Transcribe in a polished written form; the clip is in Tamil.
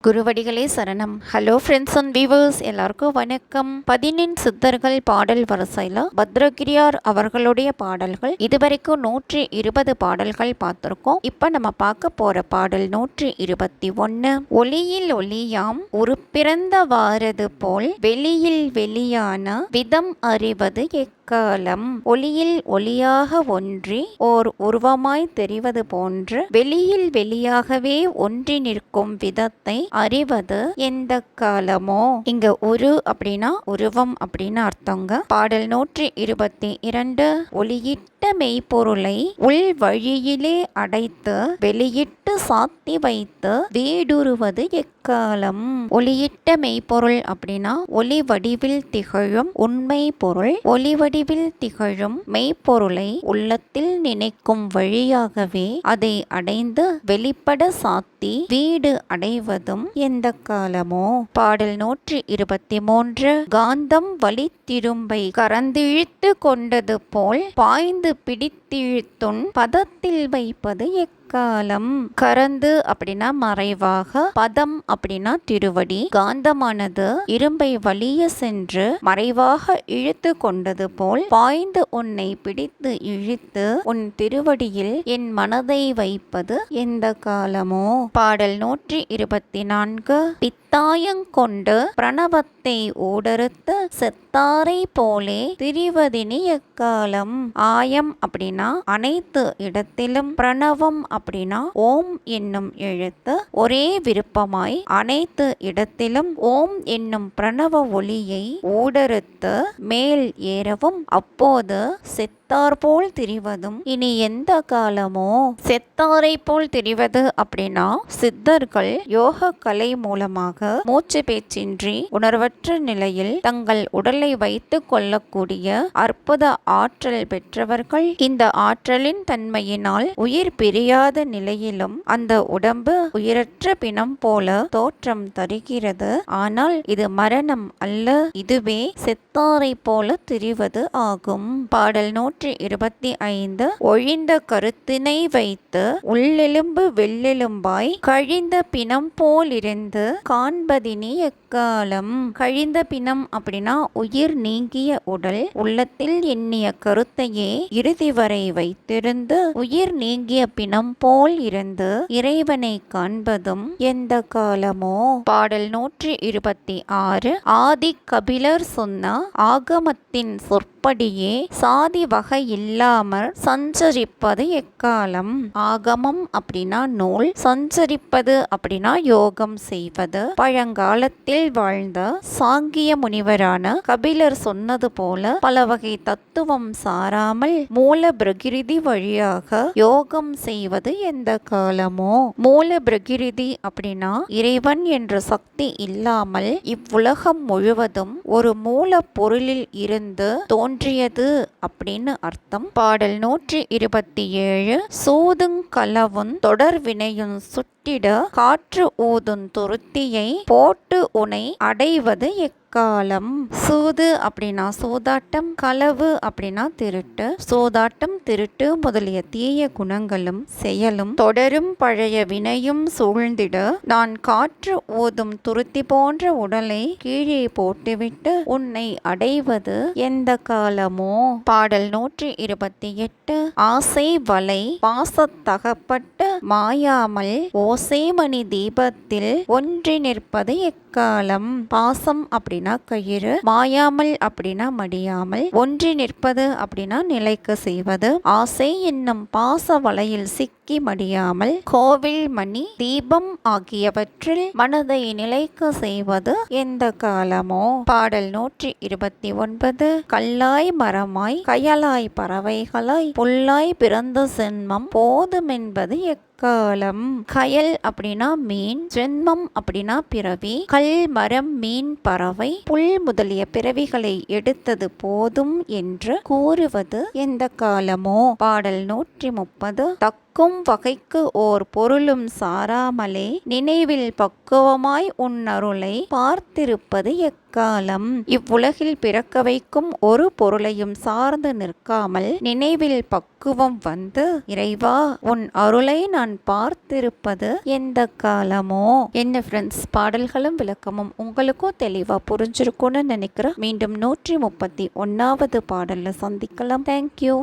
குருவடிகளே சரணம். ஹலோ ஃப்ரெண்ட்ஸ் அண்ட் வீவர்ஸ், எல்லாருக்கும் வணக்கம். 14 சித்தர்கள் பாடல் வரிசையில் பத்ரகிரியார் அவர்களுடைய பாடல்கள் இதுவரைக்கும் 120 பாடல்கள் பார்த்துருக்கோம். இப்போ நம்ம பார்க்க போற பாடல் 121. ஒளியில் ஒளியாம் உருப்பிறந்த வாரது போல் வெளியில் வெளியான விதம் அறிவது காலம். ஒளியில் ஒளியாக ஒன்றி ஓர் உருவமாய் தெரிவது போன்று வெளியில் வெளியாகவே ஒன்றி நிற்கும் விதத்தை அறிவது எந்த காலமோ. இங்க உரு அப்படின்னா உருவம் அப்படின்னு அர்த்தங்க. பாடல் 122. ஒளியிட்ட மெய்ப்பொருளை உள் வழியிலே அடைத்து வெளியிட்டு சாத்தி வைத்து வீடுருவது எக்காலம். ஒளியிட்ட மெய்ப்பொருள் அப்படின்னா ஒளி வடிவில் திகழும் உண்மை பொருள். ஒளி வடிவில் திகழும் மெய்ப்பொருளை உள்ளத்தில் நினைக்கும் வழியாகவே அதை அடைந்து வெளிப்பட சாத்தி வீடு அடைவதும் எந்த காலமோ. பாடல் 123. காந்தம் வலி திரும்பை கரந்திழுத்து கொண்டது போல் பாய்ந்து பிடித்திழுத்துன் பதத்தில் வைப்பது காலம். கரந்து அப்படின்னா மறைவாக, பதம் அப்படின்னா திருவடி. காந்தமானது இரும்பை வலிய சென்று மறைவாக இழுத்து கொண்டது போல் பாய்ந்து உன்னை பிடித்து இழுத்து உன் திருவடியில் என் மனதை வைப்பது எந்த காலமோ. பாடல் 124. பித்தாயங்கொண்டு பிரணவத்தை ஊடறுத்து செத்தாரை போலே திரிவதினி எக்காலம். ஆயம் அப்படின்னா அனைத்து இடத்திலும், பிரணவம் அப்படின்னா ஓம் என்னும் எழுத்து. ஒரே விருப்பமாய் அனைத்து இடத்திலும் ஓம் என்னும் பிரணவ ஒளியை ஊடறுத்து மேல் ஏறவும் அப்போது செத்தார் போல் திரிவதும் இனி எந்த காலமோ. செத்தாரை போல் திரிவது அப்படின்னா சித்தர்கள் யோக கலை மூலமாக மூச்சு பேச்சின்றி உணர்வற்ற நிலையில் தங்கள் உடலை வைத்துக் கொள்ளக்கூடிய அற்புத ஆற்றல் பெற்றவர்கள். இந்த ஆற்றலின் தன்மையினால் உயிர் பிரியாத நிலையிலும் அந்த உடம்பு உயிரற்ற பிணம் போல தோற்றம் தருகிறது. ஆனால் இது மரணம் அல்ல, இதுவே செத்தாரை போல திரிவது ஆகும். பாடல் 125. ஒழிந்த கருத்தினை வைத்து உள்ளெலும்பு வெள்ளெலும்பாய் கழிந்த பிணம் போலிருந்து காண்பதினி எக்காலம். கழிந்த பிணம் அப்படின்னா உயிர் நீங்கிய உடல். உள்ளத்தில் எண்ணிய கருத்தையே இறுதி வரை வைத்திருந்து உயிர் நீங்கிய பிணம் போல் இருந்து இறைவனை காண்பதும் எந்த காலமோ. பாடல் 126. ஆதி கபிலர் சொன்ன ஆகமத்தின் சொற்படியே சாதி வகை இல்லாமல் சஞ்சரிப்பது எக்காலம். ஆகமம் அப்படின்னா நூல், சஞ்சரிப்பது அப்படின்னா யோகம் செய்வது. பழங்காலத்தில் வாழ்ந்த சாங்கிய முனிவரான கபிலர் சொன்னது போல பல வகை தத்துவம் சாராமல் மூல பிரகிருதி வழியாக யோகம் செய்வது எந்த காலமோ. மூல பிரகிருதி அப்படின்னா இறைவன் என்ற சக்தி இல்லாமல் இவ்வுலகம் முழுவதும் ஒரு மூல பொருளில் இருந்து தோன்றியது அப்படின்னு அர்த்தம். பாடல் 127. சூதுங் களவுன் தொடர் வினையுன் சுட்டிட காற்று ஊதுன் துருத்தியை போட்டு உனை அடைவது காலம். சூது அப்படின்னா சூதாட்டம், களவு அப்படின்னா திருட்டு. சூதாட்டம், திருட்டு முதலிய தீய குணங்களும் செயலும் தொடரும் பழைய வினையும் சூழ்ந்திட நான் காற்று ஊதும் துருத்தி போன்ற உடலை கீழே போட்டுவிட்டு உன்னை அடைவது எந்த காலமோ. பாடல் 128. ஆசை வலை பாசத்தகப்பட்டு மாயாமல் ஓசைமணி தீபத்தில் ஒன்றி நிற்பது எக்காலம். பாசம் அப்படின்னா கயிறு, மாயாமல் அப்படின்னா மடியாமல், ஒன்றி நிற்பது அப்படின்னா நிலைக்க செய்வது. ஆசை என்னும் பாச வலையில் சிக்கி மடியாமல் கோவில் மணி தீபம் ஆகியவற்றில் மனதை நிலைக்க செய்வது எந்த காலமோ. பாடல் 129. கல்லாய் மரமாய் கயலாய் பறவைகளாய் புல்லாய் பிறந்த சென்மம் போதுமென்பது காலம். கயல் அப்படின்னா மீன், ஜென்மம் அப்படின்னா பிறவி. கல், மரம், மீன், பறவை, புல் முதலிய பிறவிகளை எடுத்தது போதும் என்று கூறுவது எந்த காலமோ. பாடல் 130. நினைக்கும் வகைக்கு ஓர் பொருளும் சாராமலே நினைவில் பக்குவமாய் உன் அருளை பார்த்திருப்பது எக்காலம். இவ்வுலகில் பிறக்க வைக்கும் ஒரு பொருளையும் சார்ந்து நிற்காமல் நினைவில் பக்குவம் வந்து இறைவா உன் அருளை நான் பார்த்திருப்பது எந்த காலமோ. என்ன ஃப்ரெண்ட்ஸ், பாடல்களும் விளக்கமும் உங்களுக்கும் தெளிவா புரிஞ்சிருக்கும்னு நினைக்கிறேன். மீண்டும் 131வது பாடல்ல சந்திக்கலாம். தேங்க்யூ.